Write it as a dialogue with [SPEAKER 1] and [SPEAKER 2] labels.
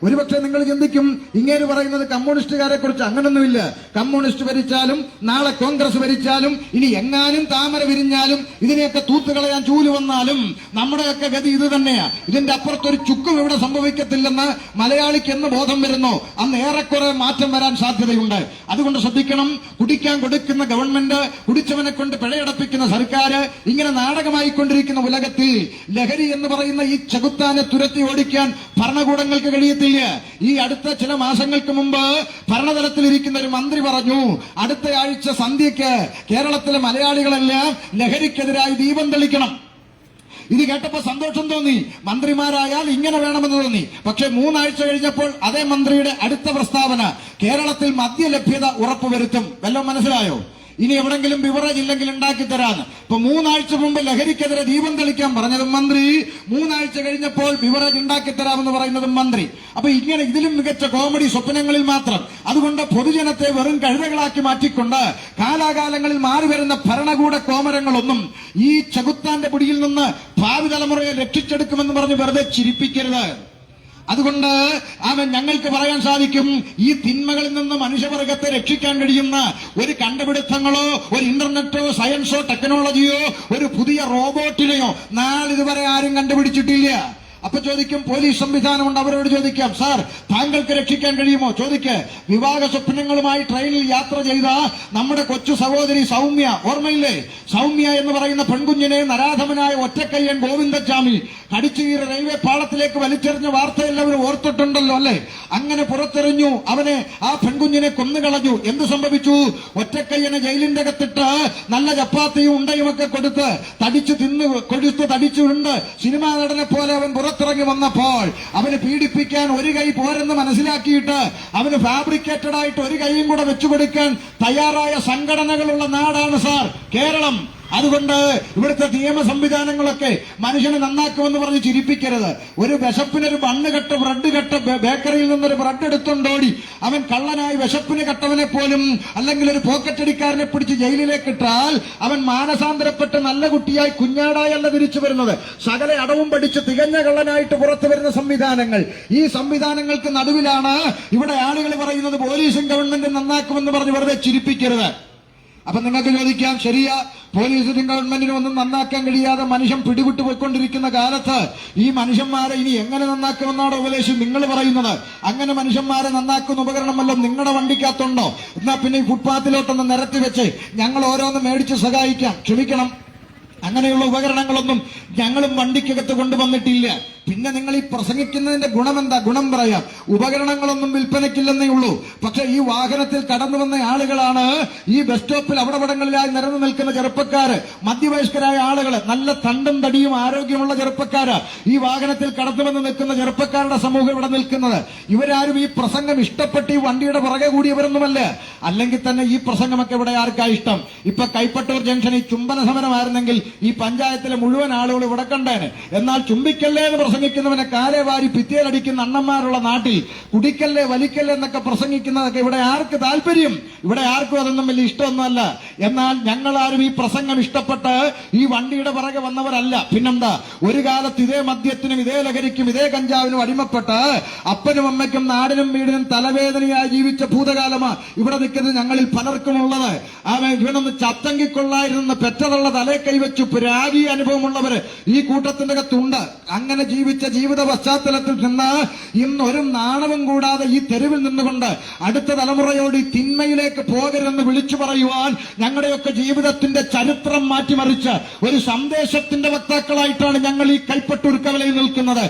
[SPEAKER 1] ഒരുപക്ഷെ നിങ്ങൾ ചിന്തിക്കും ഇങ്ങേര് പറയുന്നത് കമ്മ്യൂണിസ്റ്റുകാരെ കുറിച്ച്. അങ്ങനൊന്നുമില്ല. കമ്മ്യൂണിസ്റ്റ് ഭരിച്ചാലും നാളെ കോൺഗ്രസ് ഭരിച്ചാലും ഇനി എങ്ങാനും താമര വിരിഞ്ഞാലും ഇതിനെയൊക്കെ തൂത്തുകളയാൻ ചൂല് വന്നാലും നമ്മുടെയൊക്കെ ഗതി ഇത് തന്നെയാ. ഇതിന്റെ അപ്പുറത്തൊരു ചുക്കും ഇവിടെ സംഭവിക്കത്തില്ലെന്ന് മലയാളിക്ക് എന്ന് ബോധം വരുന്നു അന്ന് ഏറെക്കുറെ മാറ്റം വരാൻ സാധ്യതയുണ്ട്. അതുകൊണ്ട് ശ്രദ്ധിക്കണം. കുടിക്കാൻ കൊടുക്കുന്ന ഗവൺമെന്റ്, കുടിച്ചവനെ കൊണ്ട് പിഴയടപ്പിക്കുന്ന സർക്കാർ, ഇങ്ങനെ നാടകമായിക്കൊണ്ടിരിക്കുന്ന ഉലകത്തിൽ ലഹരി എന്ന് പറയുന്ന ഈ ചകുത്താനെ തുരത്തി ഓടിക്കാൻ ഭരണകൂടങ്ങൾക്ക് കഴിയത്തില്ല. ഈ അടുത്ത ചില മാസങ്ങൾക്ക് മുമ്പ് ഭരണതലത്തിലിരിക്കുന്ന ഒരു മന്ത്രി പറഞ്ഞു, അടുത്ത ആഴ്ച സന്ധ്യയ്ക്ക് കേരളത്തിലെ മലയാളികളെല്ലാം ലഹരിക്കെതിരായി ദീപം തെളിക്കണം. ഇത് കേട്ടപ്പോ സന്തോഷം തോന്നി. മന്ത്രിമാരായാൽ ഇങ്ങനെ വേണമെന്ന് തോന്നി. പക്ഷെ 3 ആഴ്ച കഴിഞ്ഞപ്പോൾ അതേ മന്ത്രിയുടെ അടുത്ത പ്രസ്താവന, കേരളത്തിൽ മദ്യലഭ്യത ഉറപ്പുവരുത്തും. വല്ലതും മനസ്സിലായോ? ഇനി എവിടെങ്കിലും ബിവറേജ് ഇല്ലെങ്കിൽ ഉണ്ടാക്കി തരാന്ന്. ഇപ്പൊ 3 ആഴ്ച മുമ്പ് ലഹരിക്കെതിരെ ദീപം തെളിക്കാൻ പറഞ്ഞതും മന്ത്രി, 3 ആഴ്ച കഴിഞ്ഞപ്പോൾ ബിവറേജ് ഉണ്ടാക്കി തരാമെന്ന് പറയുന്നതും മന്ത്രി. അപ്പൊ ഇങ്ങനെ ഇതിലും മികച്ച കോമഡി സ്വപ്നങ്ങളിൽ മാത്രം. അതുകൊണ്ട് പൊതുജനത്തെ വെറും കഴുതകളാക്കി മാറ്റിക്കൊണ്ട് കാലാകാലങ്ങളിൽ മാറിവരുന്ന ഭരണകൂട കോമരങ്ങളൊന്നും ഈ ചകുത്താന്റെ പിടിയിൽ നിന്ന് ഭാവി തലമുറയെ രക്ഷിച്ചെടുക്കുമെന്ന് പറഞ്ഞ് വെറുതെ ചിരിപ്പിക്കരുത്. അതുകൊണ്ട് ഞങ്ങൾക്ക് പറയാൻ സാധിക്കും, ഈ തിന്മകളിൽ നിന്ന് മനുഷ്യവർഗത്തെ രക്ഷിക്കാൻ കഴിയുന്ന ഒരു കണ്ടുപിടുത്തങ്ങളോ ഒരു ഇന്റർനെറ്റോ സയൻസോ ടെക്നോളജിയോ ഒരു പുതിയ റോബോട്ടിനെയോ നാളിതുവരെ ആരും കണ്ടുപിടിച്ചിട്ടില്ല. അപ്പൊ ചോദിക്കും, പോലീസ് സംവിധാനമുണ്ട്, അവരോട് ചോദിക്കാം, സാർ താങ്കൾക്ക് രക്ഷിക്കാൻ കഴിയുമോ? ചോദിക്ക്. വിവാഹ സ്വപ്നങ്ങളുമായി ട്രെയിനിൽ യാത്ര ചെയ്ത നമ്മുടെ കൊച്ചു സഹോദരി സൗമ്യ, ഓർമ്മയില്ലേ? സൗമ്യ എന്ന് പറയുന്ന പെൺകുഞ്ഞിനെ നരാധമനായ ഒറ്റക്കയ്യൻ ഗോവിന്ദസ്വാമി കടിച്ചുകീറ റെയിൽവേ പാളത്തിലേക്ക് വലിച്ചെറിഞ്ഞ വാർത്ത എല്ലാവരും ഓർത്തിട്ടുണ്ടല്ലോ അല്ലെ? അങ്ങനെ പുറത്തെറിഞ്ഞു, അവനെ, ആ പെൺകുഞ്ഞിനെ കൊന്നുകളഞ്ഞു. എന്ത് സംഭവിച്ചു? ഒറ്റക്കയ്യനെ ജയിലിന്റെ അകത്തിട്ട് നല്ല ചപ്പാത്തിയും ഉണ്ടയും ഒക്കെ കൊടുത്ത് തടിച്ചുണ്ട് സിനിമാ നടനെ പോലെ അവൻ പുറത്തിറങ്ങി വന്നപ്പോൾ അവന് പീഡിപ്പിക്കാൻ ഒരു കൈ പോരെന്ന് മനസ്സിലാക്കിയിട്ട് അവന് ഫാബ്രിക്കേറ്റഡ് ആയിട്ട് ഒരു കൈയും കൂടെ വെച്ചുകൊടുക്കാൻ തയ്യാറായ സംഘടനകളുള്ള നാടാണ് സാർ കേരളം. അതുകൊണ്ട് ഇവിടുത്തെ നിയമ സംവിധാനങ്ങളൊക്കെ മനുഷ്യനെ നന്നാക്കുമെന്ന് പറഞ്ഞ് ചിരിപ്പിക്കരുത്. ഒരു വിശപ്പിനൊരു ബണ്ണ് കെട്ട് ബ്രെഡ് കെട്ട് ബേക്കറിയിൽ നിന്നൊരു ബ്രെഡ് എടുത്തുകൊണ്ടോടി അവൻ കള്ളനായി വിശപ്പിന് കെട്ടവനെ പോലും അല്ലെങ്കിൽ ഒരു പോക്കറ്റടിക്കാരനെ പിടിച്ച് ജയിലിലേക്ക് ഇട്ടാൽ അവൻ മാനസാന്തരപ്പെട്ട് നല്ല കുട്ടിയായി കുഞ്ഞാടായല്ല തിരിച്ചു വരുന്നത്. സകല അടവും പഠിച്ച് തികഞ്ഞ കള്ളനായിട്ട് പുറത്തു വരുന്ന സംവിധാനങ്ങൾ. ഈ സംവിധാനങ്ങൾക്ക് നടുവിലാണ് ഇവിടെ ആളുകൾ പറയുന്നത് പോലീസും ഗവൺമെന്റും നന്നാക്കുമെന്ന് പറഞ്ഞ് വെറുതെ ചിരിപ്പിക്കരുത്. അപ്പൊ നിങ്ങൾക്ക് ചോദിക്കാം, ശരിയാ, പോലീസിനും ഗവൺമെന്റിനും ഒന്നും നന്നാക്കാൻ കഴിയാതെ മനുഷ്യൻ പിടിവിട്ടു പോയിക്കൊണ്ടിരിക്കുന്ന കാലത്ത് ഈ മനുഷ്യന്മാരെ ഇനി എങ്ങനെ നന്നാക്കുമെന്നാണ് ഉപദേശം നിങ്ങൾ പറയുന്നത്? അങ്ങനെ മനുഷ്യന്മാരെ നന്നാക്കുന്ന ഉപകരണം വല്ലതും നിങ്ങളുടെ വണ്ടിക്കകത്തുണ്ടോ? എന്നാ പിന്നെ ഈ ഫുട്പാത്തിലോട്ടൊന്ന് നിരത്തി വെച്ച് ഞങ്ങൾ ഓരോന്ന് മേടിച്ച് സഹായിക്കാം. ക്ഷമിക്കണം, അങ്ങനെയുള്ള ഉപകരണങ്ങളൊന്നും ഞങ്ങളും വണ്ടിക്കകത്ത് കൊണ്ടുവന്നിട്ടില്ല. പിന്നെ നിങ്ങൾ ഈ പ്രസംഗിക്കുന്നതിന്റെ ഗുണമെന്താ? ഗുണം പറയാം. ഉപകരണങ്ങളൊന്നും വിൽപ്പനയ്ക്കില്ലെന്നേ ഉള്ളൂ. പക്ഷെ ഈ വാഹനത്തിൽ കടന്നു വന്ന ആളുകളാണ് ഈ ബസ് സ്റ്റോപ്പിൽ അവിടങ്ങളിലായി നിരന്നു നിൽക്കുന്ന ചെറുപ്പക്കാര്, മധ്യവയസ്കരായ ആളുകള്, നല്ല തണ്ടും തടിയും ആരോഗ്യമുള്ള ചെറുപ്പക്കാര്, ഈ വാഹനത്തിൽ കടന്നു വന്ന് നിൽക്കുന്ന ചെറുപ്പക്കാരുടെ സമൂഹം ഇവിടെ നിൽക്കുന്നത്. ഇവരാരും ഈ പ്രസംഗം ഇഷ്ടപ്പെട്ട് ഈ വണ്ടിയുടെ പുറകെ കൂടിയവരൊന്നുമല്ല. അല്ലെങ്കിൽ തന്നെ ഈ പ്രസംഗമൊക്കെ ഇവിടെ ആർക്കാ ഇഷ്ടം? ഇപ്പൊ കൈപ്പട്ടൂർ ജംഗ്ഷനിൽ ചുംബന സമരമായിരുന്നെങ്കിൽ ഈ പഞ്ചായത്തിലെ മുഴുവൻ ആളുകൾ ഇവിടെ കണ്ടേനെ. എന്നാൽ ചുംബിക്കല്ലേ എന്ന് പ്രസംഗിക്കുന്നവനെ കാലേ വാരി ഭിത്തിയിലടിക്കുന്ന അണ്ണന്മാരുള്ള നാട്ടിൽ കുടിക്കല്ലേ വലിക്കല്ലേ എന്നൊക്കെ പ്രസംഗിക്കുന്നതൊക്കെ ഇവിടെ ആർക്ക് താല്പര്യം? ഇവിടെ ആർക്കും അതൊന്നും വലിയ ഇഷ്ടമൊന്നുമല്ല. എന്നാൽ ഞങ്ങളാരും ഈ പ്രസംഗം ഇഷ്ടപ്പെട്ട് ഈ വണ്ടിയുടെ പുറകെ വന്നവരല്ല. പിന്നെന്താ, ഒരു കാലത്ത് ഇതേ മദ്യത്തിനും ഇതേ ലഹരിക്കും ഇതേ കഞ്ചാവിനും അടിമപ്പെട്ട് അപ്പനും അമ്മയ്ക്കും നാടിനും വീടിനും തലവേദനയായി ജീവിച്ച ഭൂതകാലമാണ് ഇവിടെ നിൽക്കുന്നത് ഞങ്ങളിൽ പലർക്കും ഉള്ളത്. ഇവനൊന്ന് ചത്തങ്കിക്കൊള്ളായിരുന്ന പെറ്റതുള്ള തലേ കൈവച്ചു രാഗി അനുഭവമുള്ളവര് ഈ കൂട്ടത്തിന്റെ അകത്തുണ്ട്. അങ്ങനെ ജീവിച്ച ജീവിത പശ്ചാത്തലത്തിൽ നിന്ന് ഇന്നൊരു നാണവും കൂടാതെ ഈ തെരുവിൽ നിന്നുകൊണ്ട് അടുത്ത തലമുറയോട് ഈ തിന്മയിലേക്ക് പോകരുതെന്ന് വിളിച്ചു പറയുവാൻ ഞങ്ങളുടെയൊക്കെ ജീവിതത്തിന്റെ ചരിത്രം മാറ്റിമറിച്ച് ഒരു സന്ദേശത്തിന്റെ വക്താക്കളായിട്ടാണ് ഞങ്ങൾ ഈ കൈപ്പട്ടൂർ കവലയിൽ നിൽക്കുന്നത്.